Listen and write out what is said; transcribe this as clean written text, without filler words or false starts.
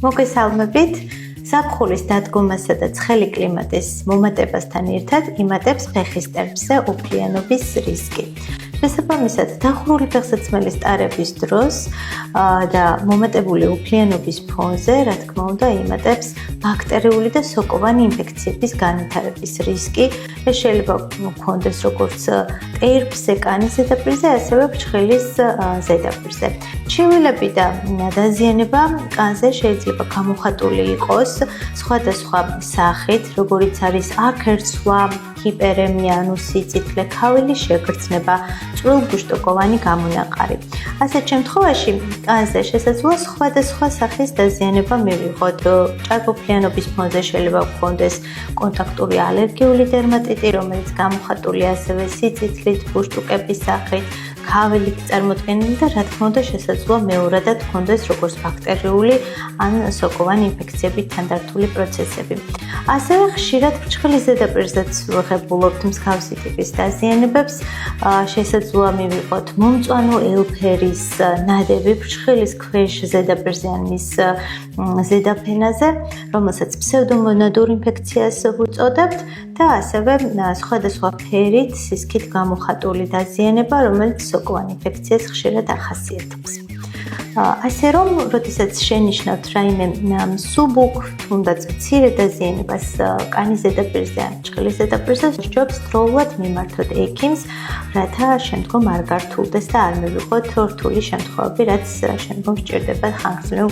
მოგესალმებით. ზაფხულის დადგომასა და ცხელი კლიმატის მომატებასთან ერთად იმატებს ფეხის ტერპზე უფლიანობის რისკი. შესაბამისად, დახურული ფეხსაცმელის ტარების დროს და მომატებული უფლიანობის ფონზე, რა თქმა უნდა, იმატებს ბაქტერიული და სოკოვანი ინფექციების განვითარების რისკი. ეს შეიძლება გქონდეს როგორც ტერპზე, კანის ზედაპირზე, ასევე ფრჩხილის ზედაპირზე. ჩივილები და დაზიანება კანზე შეიძლება გამოხატული იყოს სხვადასხვა სახით, როგორიც არის აქერცვა, ჰიპერემია, ანუ სიწითლე, ქავილის შეგრძნება, წვრილგუშტოკოვანი გამონაყარი. ასეთ შემთხვევაში კანზე შესაძლოა სხვადასხვა სახის დაზიანება მივიღოთ. ჭარბოფლიანობის ფონზე შეიძლება გქონდეს კონტაქტური ალერგიული დერმატიტი, რომელიც გამოხატულია ასევე სიწითლით, ბუშტუკების სახით, ქავილით წარმოდგენილი და რა თქმა უნდა შესაძლოა მეორადად გქონდეს როგორც ბაქტერიული ან სოკოვანი ინფექციებით თანდართული პროცესები. ასევე ხშირად ფრჩხილის ზედაპირზეც ვიღებულობთ მსგავსი ტიპის დაზიანებებს. შესაძლოა მივიღოთ მომწვანო ელფერის ნადები ფრჩხილის ქვეშ ზედაპირზე ან მის ზედაფენაზე, რომელსაც ფსევდომონადურ ინფექციას ვუწოდებთ და ასევე სხვადასხვა ფერით სისქით გამოხატული დაზიანება, რომელიც სოკოვან ინფექციას ხშირად ახასიათებს. ასე რომ, როდესაც შენიშნავთ რაიმე მსუბუქ, თუნდაც მცირე დაზიანებას კანის ზედაპირზე ან ფრჩხილის ზედაპირზე, სჯობს დროულად მიმართოთ ექიმს, რათა შემდგომ არ გართულდეს და არ მივიღოთ რთული შემთხვევები, რაც შემდგომ სჭირდება ხანგრძლივი